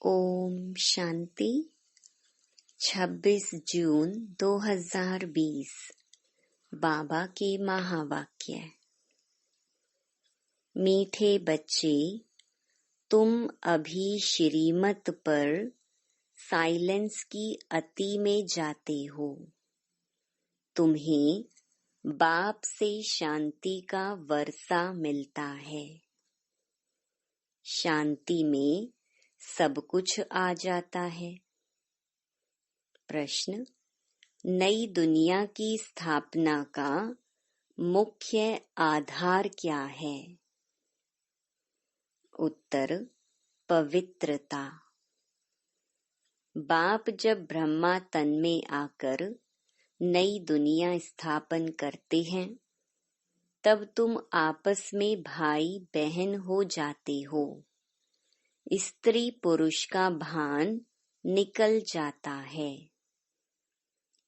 ओम शांति। 26 जून 2020 बाबा के महावाक्य। मीठे बच्चे, तुम अभी श्रीमत पर साइलेंस की अति में जाते हो। तुम्हें बाप से शांति का वर्षा मिलता है। शांति में सब कुछ आ जाता है। प्रश्न: नई दुनिया की स्थापना का मुख्य आधार क्या है? उत्तर: पवित्रता। बाप जब ब्रह्मा तन में आकर नई दुनिया स्थापन करते हैं, तब तुम आपस में भाई बहन हो जाते हो। स्त्री पुरुष का भान निकल जाता है।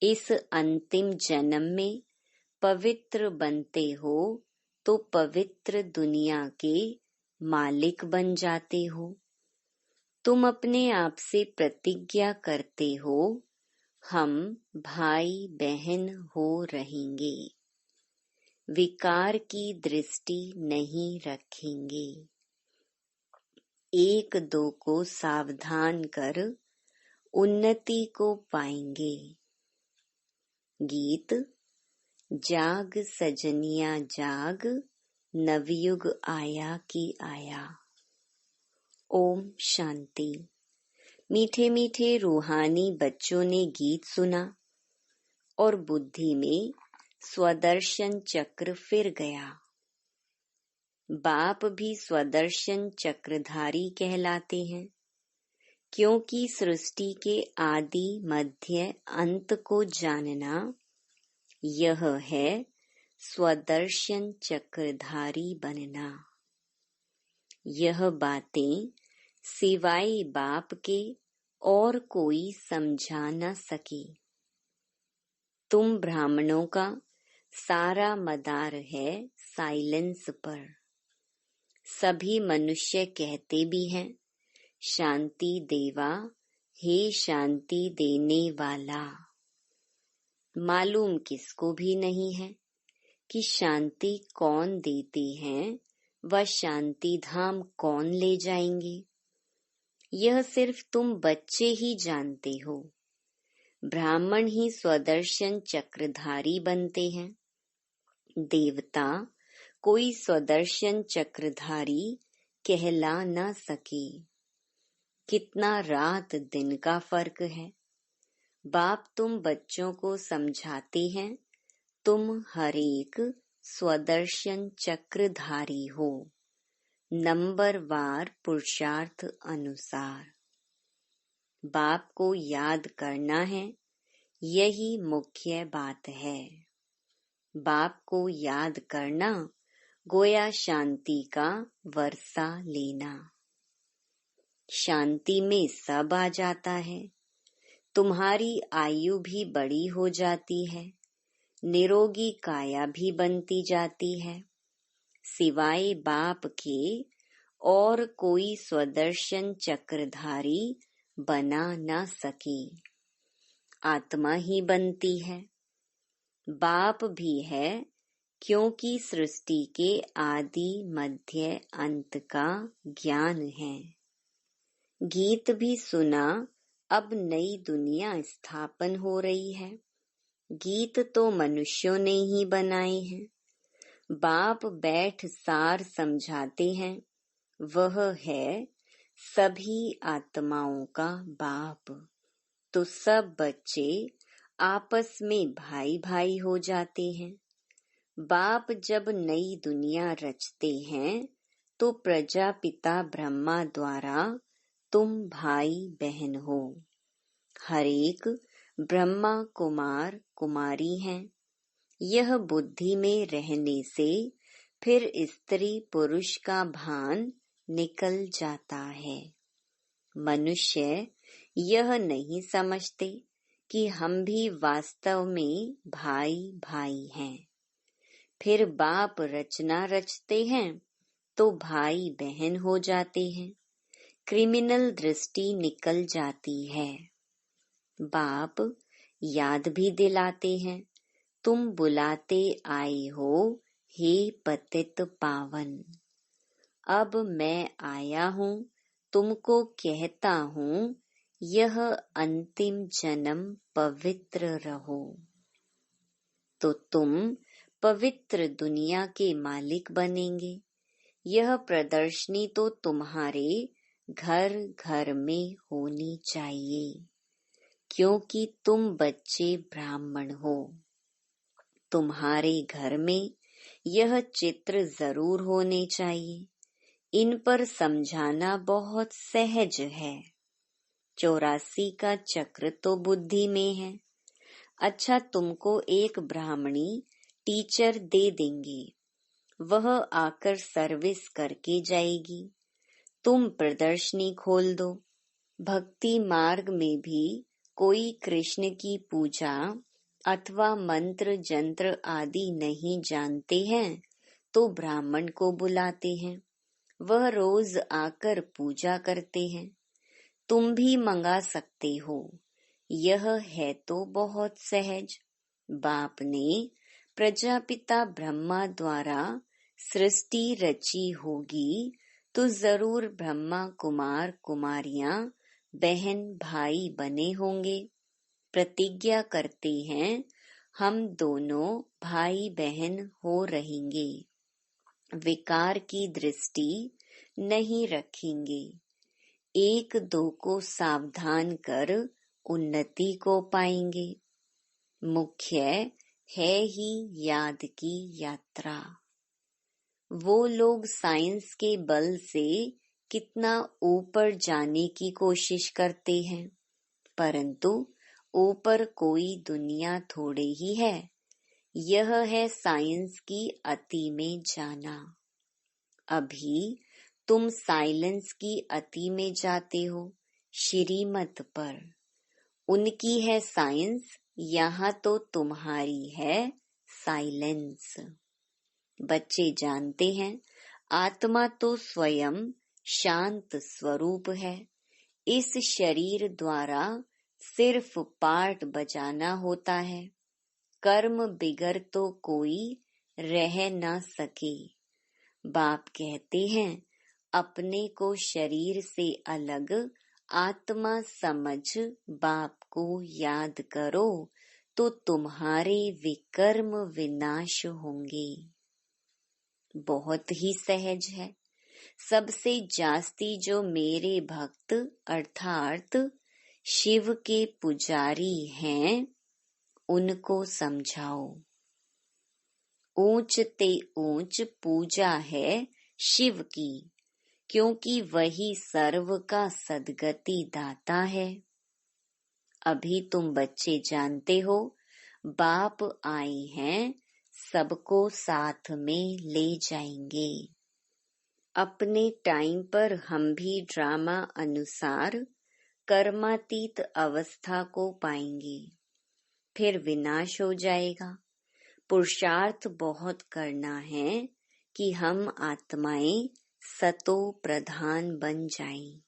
इस अंतिम जन्म में पवित्र बनते हो तो पवित्र दुनिया के मालिक बन जाते हो। तुम अपने आप से प्रतिज्ञा करते हो, हम भाई बहन हो रहेंगे। विकार की दृष्टि नहीं रखेंगे। एक दो को सावधान कर उन्नति को पाएंगे। गीत: जाग सजनिया जाग, नवयुग आया कि आया। ओम शांति। मीठे मीठे रूहानी बच्चों ने गीत सुना और बुद्धि में स्वदर्शन चक्र फिर गया। बाप भी स्वदर्शन चक्रधारी कहलाते हैं, क्योंकि सृष्टि के आदि मध्य अंत को जानना, यह है स्वदर्शन चक्रधारी बनना। यह बातें सिवाय बाप के और कोई समझा न सके। तुम ब्राह्मणों का सारा मदार है साइलेंस पर। सभी मनुष्य कहते भी हैं, शांति देवा, हे शांति देने वाला। मालूम किसको भी नहीं है कि शांति कौन देते हैं, वह शांति धाम कौन ले जाएंगे। यह सिर्फ तुम बच्चे ही जानते हो। ब्राह्मण ही स्वदर्शन चक्रधारी बनते हैं। देवता कोई स्वदर्शन चक्रधारी कहला न सके। कितना रात दिन का फर्क है। बाप तुम बच्चों को समझाते हैं, तुम हर एक स्वदर्शन चक्रधारी हो, नंबरवार पुरुषार्थ अनुसार। बाप को याद करना है, यही मुख्य बात है। बाप को याद करना गोया शांति का वर्षा लेना। शांति में सब आ जाता है। तुम्हारी आयु भी बड़ी हो जाती है, निरोगी काया भी बनती जाती है। सिवाय बाप के और कोई स्वदर्शन चक्रधारी बना न सके। आत्मा ही बनती है। बाप भी है, क्योंकि सृष्टि के आदि मध्य अंत का ज्ञान है। गीत भी सुना, अब नई दुनिया स्थापन हो रही है। गीत तो मनुष्यों ने ही बनाए हैं। बाप बैठ सार समझाते हैं, वह है सभी आत्माओं का बाप। तो सब बच्चे आपस में भाई भाई हो जाते हैं। बाप जब नई दुनिया रचते हैं तो प्रजापिता ब्रह्मा द्वारा तुम भाई बहन हो। हर एक ब्रह्मा कुमार कुमारी हैं। यह बुद्धि में रहने से फिर स्त्री पुरुष का भान निकल जाता है। मनुष्य यह नहीं समझते कि हम भी वास्तव में भाई भाई हैं। फिर बाप रचना रचते हैं तो भाई बहन हो जाते हैं। क्रिमिनल दृष्टि निकल जाती है। बाप याद भी दिलाते हैं, तुम बुलाते आए हो हे पतित पावन। अब मैं आया हूँ, तुमको कहता हूँ यह अंतिम जन्म पवित्र रहो। तो तुम पवित्र दुनिया के मालिक बनेंगे। यह प्रदर्शनी तो तुम्हारे घर घर में होनी चाहिए, क्योंकि तुम बच्चे ब्राह्मण हो। तुम्हारे घर में यह चित्र जरूर होने चाहिए। इन पर समझाना बहुत सहज है। 84 का चक्र तो बुद्धि में है। अच्छा, तुमको एक ब्राह्मणी टीचर दे देंगे, वह आकर सर्विस करके जाएगी। तुम प्रदर्शनी खोल दो। भक्ति मार्ग में भी कोई कृष्ण की पूजा अथवा मंत्र जंत्र आदि नहीं जानते हैं तो ब्राह्मण को बुलाते हैं, वह रोज आकर पूजा करते हैं। तुम भी मंगा सकते हो। यह है तो बहुत सहज। बाप ने प्रजापिता ब्रह्मा द्वारा सृष्टि रची होगी तो जरूर ब्रह्मा कुमार कुमारियां बहन भाई बने होंगे। प्रतिज्ञा करते हैं हम दोनों भाई बहन हो रहेंगे। विकार की दृष्टि नहीं रखेंगे। एक दो को सावधान कर उन्नति को पाएंगे। मुख्य है ही याद की यात्रा। वो लोग साइंस के बल से कितना ऊपर जाने की कोशिश करते हैं, परंतु ऊपर कोई दुनिया थोड़े ही है। यह है साइंस की अति में जाना। अभी तुम साइलेंस की अति में जाते हो, श्रीमत पर। उनकी है साइंस, यहाँ तो तुम्हारी है साइलेंस। बच्चे जानते हैं आत्मा तो स्वयं शांत स्वरूप है। इस शरीर द्वारा सिर्फ पार्ट बजाना होता है। कर्म बिगर तो कोई रह न सके। बाप कहते हैं अपने को शरीर से अलग आत्मा समझ बाप को याद करो तो तुम्हारे विकर्म विनाश होंगे। बहुत ही सहज है। सबसे जास्ती जो मेरे भक्त अर्थात शिव के पुजारी हैं, उनको समझाओ। ऊंच ते ऊंच पूजा है शिव की, क्योंकि वही सर्व का सद्गति दाता है। अभी तुम बच्चे जानते हो बाप आए हैं, सबको साथ में ले जाएंगे। अपने टाइम पर हम भी ड्रामा अनुसार कर्मातीत अवस्था को पाएंगे, फिर विनाश हो जाएगा। पुरुषार्थ बहुत करना है कि हम आत्माएं सतो प्रधान बन जाएं।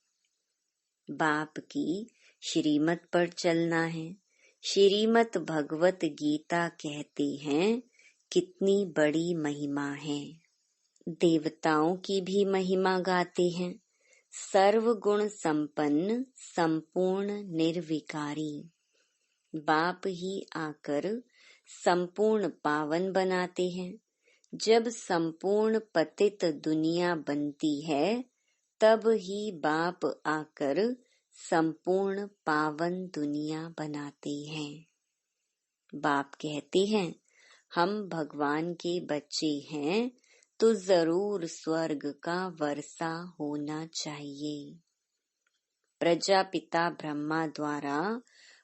बाप की श्रीमत पर चलना है। श्रीमत भगवत गीता कहते हैं कितनी बड़ी महिमा है। देवताओं की भी महिमा गाते हैं। सर्व गुण संपन्न संपूर्ण निर्विकारी। बाप ही आकर संपूर्ण पावन बनाते हैं। जब संपूर्ण पतित दुनिया बनती है तब ही बाप आकर संपूर्ण पावन दुनिया बनाते हैं। बाप कहते हैं हम भगवान के बच्चे हैं तो जरूर स्वर्ग का वर्षा होना चाहिए। प्रजापिता ब्रह्मा द्वारा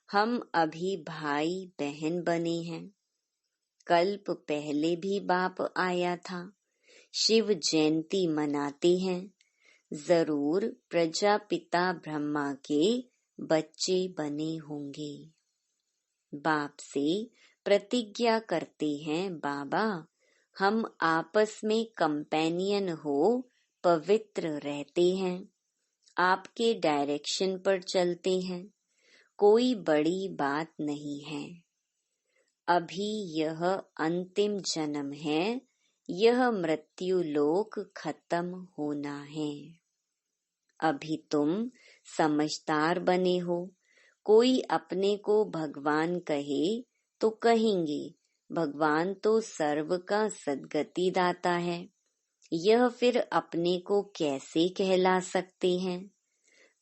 हम अभी भाई बहन बने हैं। कल्प पहले भी बाप आया था। शिव जयंती मनाते हैं। जरूर प्रजापिता ब्रह्मा के बच्चे बने होंगे। बाप से प्रतिज्ञा करते हैं बाबा हम आपस में कंपेनियन हो पवित्र रहते हैं। आपके डायरेक्शन पर चलते हैं, कोई बड़ी बात नहीं है। अभी यह अंतिम जन्म है, यह मृत्यु लोक खत्म होना है। अभी तुम समझदार बने हो। कोई अपने को भगवान कहे तो कहेंगे, भगवान तो सर्व का सद्गति दाता है। यह फिर अपने को कैसे कहला सकते हैं?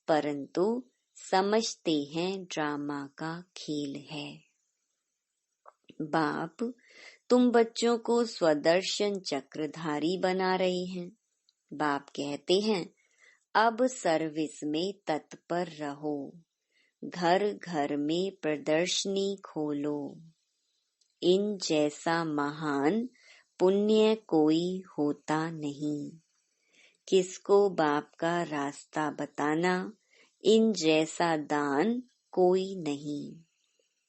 परंतु समझते हैं ड्रामा का खेल है। बाप, तुम बच्चों को स्वदर्शन चक्रधारी बना रहे हैं। बाप कहते हैं, अब सर्विस में तत्पर रहो, घर घर में प्रदर्शनी खोलो। इन जैसा महान पुण्य कोई होता नहीं। किसको बाप का रास्ता बताना, इन जैसा दान कोई नहीं।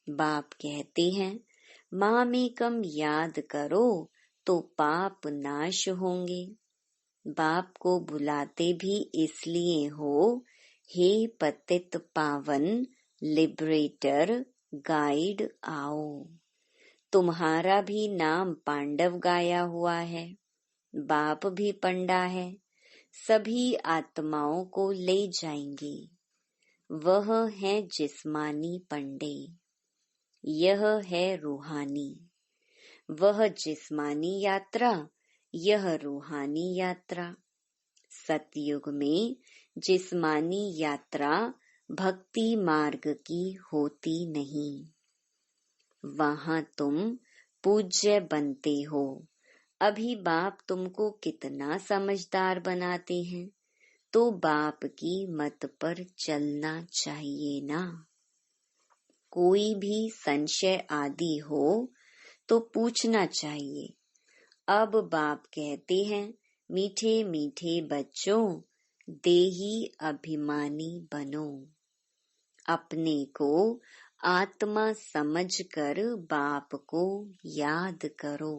बाप कहते हैं, मामेकम याद करो तो पाप नाश होंगे। बाप को बुलाते भी इसलिए हो, हे पतित पावन लिबरेटर गाइड आओ। तुम्हारा भी नाम पांडव गाया हुआ है, बाप भी पंडा है, सभी आत्माओं को ले जाएंगे। वह है जिस्मानी पंडे, यह है रूहानी। वह जिस्मानी यात्रा, यह रूहानी यात्रा। सतयुग में जिस्मानी यात्रा भक्ति मार्ग की होती नहीं। वहां तुम पूज्य बनते हो। अभी बाप तुमको कितना समझदार बनाते हैं, तो बाप की मत पर चलना चाहिए ना। कोई भी संशय आदि हो तो पूछना चाहिए। अब बाप कहते हैं, मीठे मीठे बच्चों, देही अभिमानी बनो। अपने को आत्मा समझकर बाप को याद करो।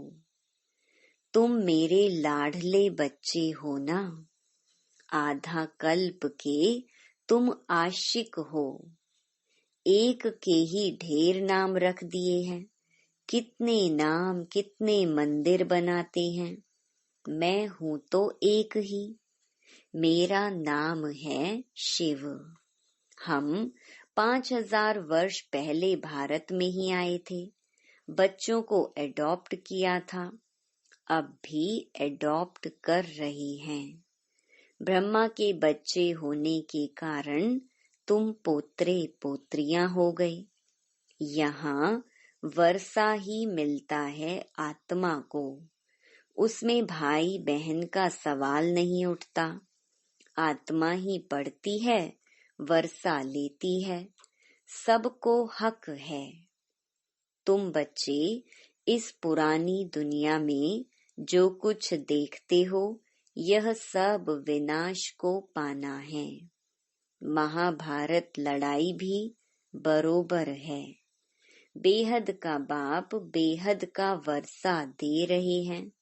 तुम मेरे लाडले बच्चे हो ना। आधा कल्प के तुम आशिक हो। एक के ही ढेर नाम रख दिए हैं। कितने नाम, कितने मंदिर बनाते हैं। मैं हूँ तो एक ही, मेरा नाम है शिव। हम 5000 वर्ष पहले भारत में ही आए थे। बच्चों को एडॉप्ट किया था, अब भी एडॉप्ट कर रहे हैं। ब्रह्मा के बच्चे होने के कारण तुम पोत्रे पोत्रियां हो गए। यहाँ वर्षा ही मिलता है आत्मा को, उसमें भाई बहन का सवाल नहीं उठता। आत्मा ही पढ़ती है, वर्षा लेती है, सबको हक है। तुम बच्चे इस पुरानी दुनिया में जो कुछ देखते हो, यह सब विनाश को पाना है। महाभारत लड़ाई भी बरोबर है। बेहद का बाप बेहद का वर्षा दे रहे हैं,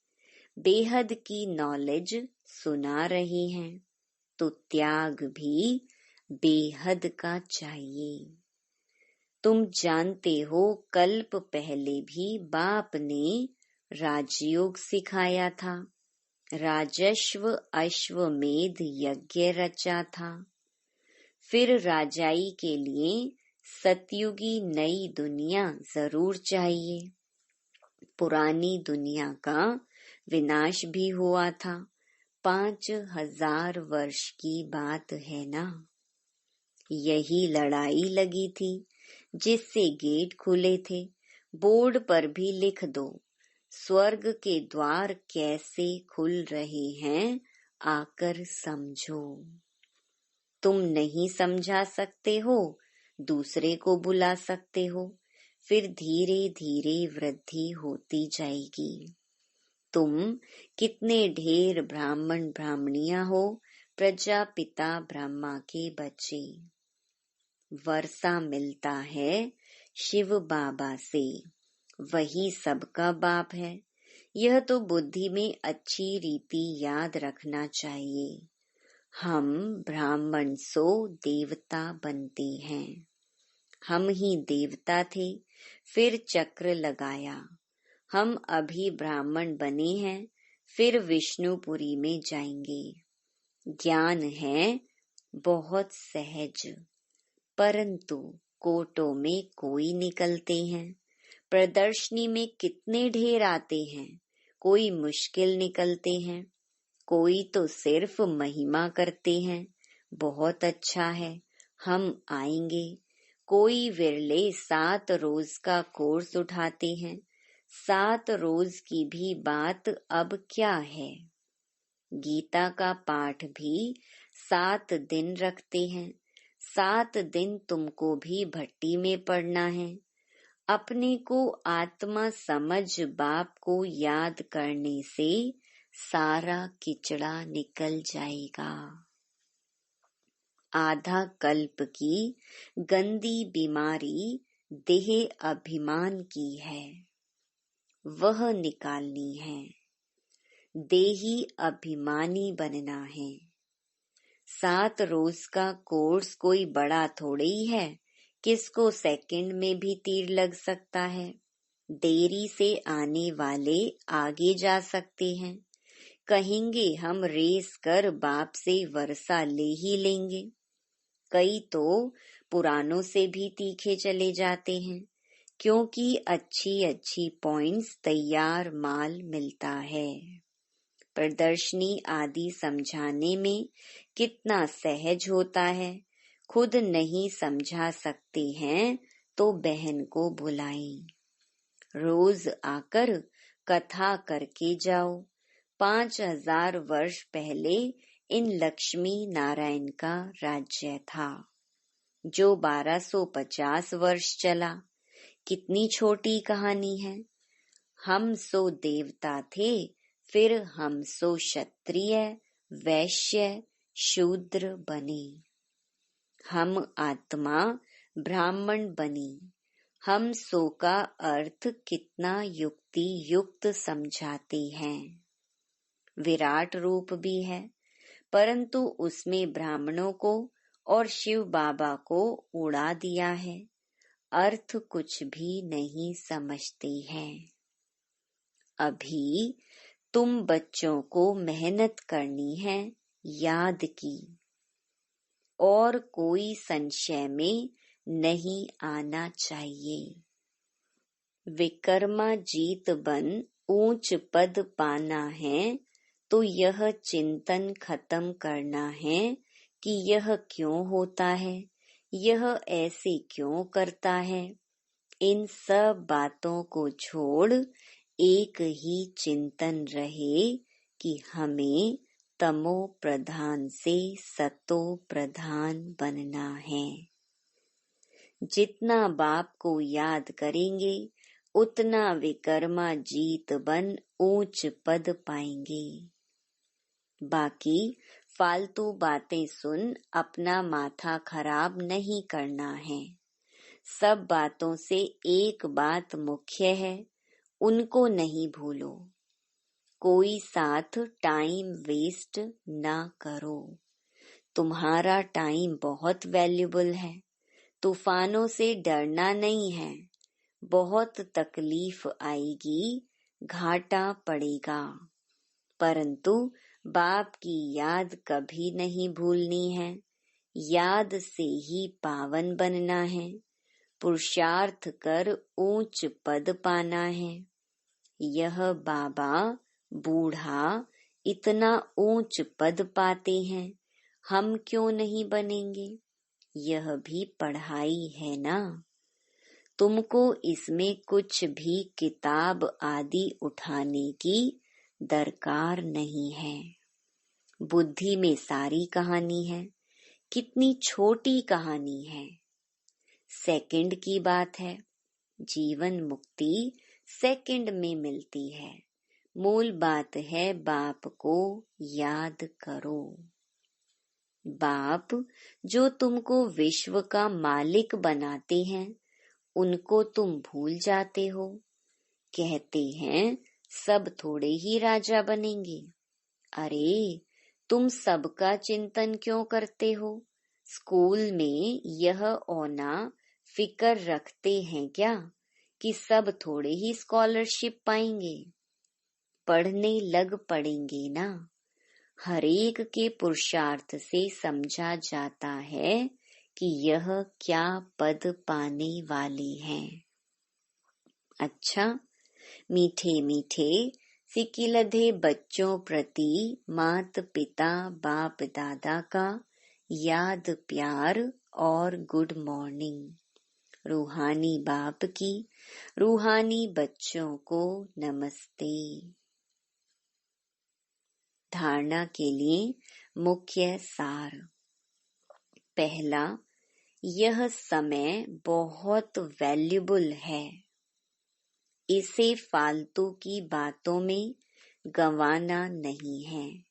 बेहद की नॉलेज सुना रहे हैं, तो त्याग भी बेहद का चाहिए। तुम जानते हो, कल्प पहले भी बाप ने राजयोग सिखाया था, राजस्व अश्वमेध यज्ञ रचा था। फिर राजाई के लिए सतयुगी नई दुनिया जरूर चाहिए। पुरानी दुनिया का विनाश भी हुआ था, 5000 वर्ष की बात है ना। यही लड़ाई लगी थी, जिससे गेट खुले थे। बोर्ड पर भी लिख दो, स्वर्ग के द्वार कैसे खुल रहे हैं, आकर समझो। तुम नहीं समझा सकते हो, दूसरे को बुला सकते हो, फिर धीरे धीरे वृद्धि होती जाएगी। तुम कितने ढेर ब्राह्मण ब्राह्मणियां हो, प्रजापिता ब्रह्मा के बच्चे। वर्षा मिलता है शिव बाबा से, वही सबका बाप है। यह तो बुद्धि में अच्छी रीति याद रखना चाहिए। हम ब्राह्मण सो देवता बनते हैं। हम ही देवता थे, फिर चक्र लगाया। हम अभी ब्राह्मण बने हैं, फिर विष्णुपुरी में जाएंगे। ज्ञान है बहुत सहज, परंतु कोटों में कोई निकलते हैं। प्रदर्शनी में कितने ढेर आते हैं, कोई मुश्किल निकलते हैं। कोई तो सिर्फ महिमा करते हैं, बहुत अच्छा है, हम आएंगे। कोई विरले 7 रोज का कोर्स उठाते हैं। 7 रोज की भी बात अब क्या है। गीता का पाठ भी 7 दिन रखते हैं। 7 दिन तुमको भी भट्टी में पड़ना है। अपने को आत्मा समझ बाप को याद करने से सारा किचड़ा निकल जाएगा। आधा कल्प की गंदी बीमारी देह अभिमान की है, वह निकालनी है। देही अभिमानी बनना है। 7 रोज का कोर्स कोई बड़ा थोड़े ही है, किसको सेकंड में भी तीर लग सकता है। देरी से आने वाले आगे जा सकते हैं। कहेंगे हम रेस कर बाप से वर्षा ले ही लेंगे। कई तो पुरानों से भी तीखे चले जाते हैं, क्योंकि अच्छी अच्छी पॉइंट्स तैयार माल मिलता है। प्रदर्शनी आदि समझाने में कितना सहज होता है। खुद नहीं समझा सकते हैं तो बहन को बुलाएं। रोज आकर कथा करके जाओ। 5000 वर्ष पहले इन लक्ष्मी नारायण का राज्य था, जो 1250 वर्ष चला। कितनी छोटी कहानी है। हम सो देवता थे, फिर हम सो क्षत्रिय, वैश्य, शूद्र बने। हम आत्मा ब्राह्मण बनी। हम सो का अर्थ कितना युक्ति युक्त समझाते हैं। विराट रूप भी है, परंतु उसमें ब्राह्मणों को और शिव बाबा को उड़ा दिया है। अर्थ कुछ भी नहीं समझते हैं। अभी तुम बच्चों को मेहनत करनी है, याद की, और कोई संशय में नहीं आना चाहिए। विकर्मा जीत बन ऊंच पद पाना है, तो यह चिंतन खत्म करना है कि यह क्यों होता है, यह ऐसे क्यों करता है। इन सब बातों को छोड़ एक ही चिंतन रहे कि हमें तमो प्रधान से सतो प्रधान बनना है। जितना बाप को याद करेंगे, उतना विकर्मा जीत बन ऊंच पद पाएंगे। बाकी फालतू बातें सुन अपना माथा खराब नहीं करना है। सब बातों से एक बात मुख्य है, उनको नहीं भूलो। कोई साथ टाइम वेस्ट ना करो। तुम्हारा टाइम बहुत वैल्यूबल है। तूफानों से डरना नहीं है। बहुत तकलीफ आएगी, घाटा पड़ेगा, परंतु बाप की याद कभी नहीं भूलनी है। याद से ही पावन बनना है। पुरुषार्थ कर ऊंच पद पाना है। यह बाबा बूढ़ा इतना ऊंच पद पाते हैं, हम क्यों नहीं बनेंगे। यह भी पढ़ाई है ना। तुमको इसमें कुछ भी किताब आदि उठाने की दरकार नहीं है। बुद्धि में सारी कहानी है। कितनी छोटी कहानी है, सेकंड की बात है। जीवन मुक्ति सेकंड में मिलती है। मूल बात है बाप को याद करो। बाप जो तुमको विश्व का मालिक बनाते हैं, उनको तुम भूल जाते हो। कहते हैं सब थोड़े ही राजा बनेंगे। अरे तुम सबका चिंतन क्यों करते हो? स्कूल में यह होना फिक्र रखते हैं क्या कि सब थोड़े ही स्कॉलरशिप पाएंगे? पढ़ने लग पड़ेंगे ना। हर एक के पुरुषार्थ से समझा जाता है कि यह क्या पद पाने वाले हैं। अच्छा, मीठे मीठे सिकिलधे बच्चों प्रति मात पिता बाप दादा का याद प्यार और गुड मॉर्निंग। रूहानी बाप की रूहानी बच्चों को नमस्ते। धारणा के लिए मुख्य सार। पहला, यह समय बहुत वैल्यूबल है। इसे फालतू की बातों में गंवाना नहीं है।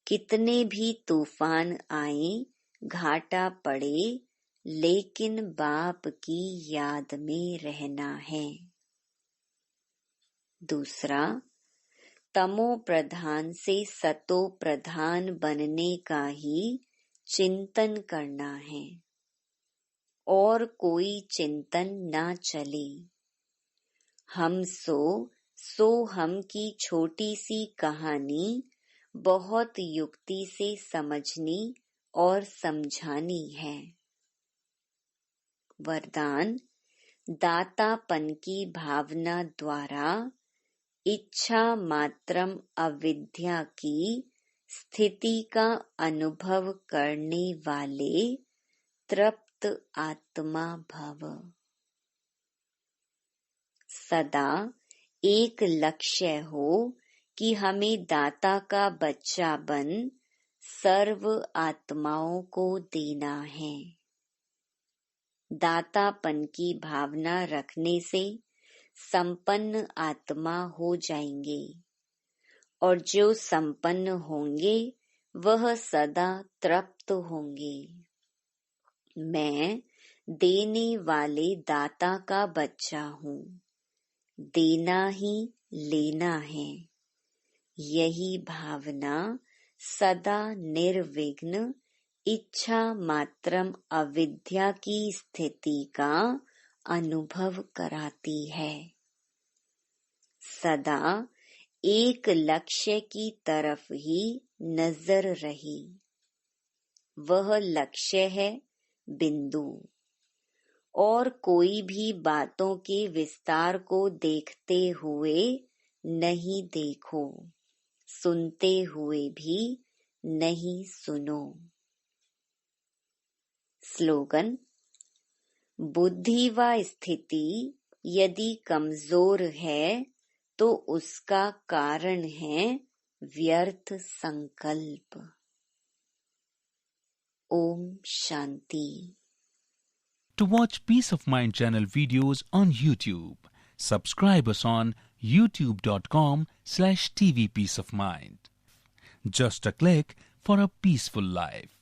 कितने भी तूफान आए, घाटा पड़े, लेकिन बाप की याद में रहना है। दूसरा, तमो प्रधान से सतो प्रधान बनने का ही चिंतन करना है और कोई चिंतन ना चले। हम सो हम की छोटी सी कहानी बहुत युक्ति से समझनी और समझानी है। वरदान, दातापन की भावना द्वारा इच्छा मात्रम अविद्या की स्थिति का अनुभव करने वाले तृप्त आत्मा भव। सदा एक लक्ष्य हो कि हमें दाता का बच्चा बन सर्व आत्माओं को देना है। दातापन की भावना रखने से संपन्न आत्मा हो जाएंगे और जो संपन्न होंगे वह सदा तृप्त होंगे। मैं देने वाले दाता का बच्चा हूँ। देना ही लेना है। यही भावना सदा निर्विघ्न इच्छा मात्रम अविद्या की स्थिति का अनुभव कराती है। सदा एक लक्ष्य की तरफ ही नजर रही। वह लक्ष्य है बिंदु। और कोई भी बातों के विस्तार को देखते हुए नहीं देखो, सुनते हुए भी नहीं सुनो। स्लोगन, बुद्धि व स्थिति यदि कमजोर है तो उसका कारण है व्यर्थ संकल्प। Om Shanti. To watch Peace of Mind channel videos on YouTube, subscribe us on youtube.com/tvpeaceofmind. Just a click for a peaceful life.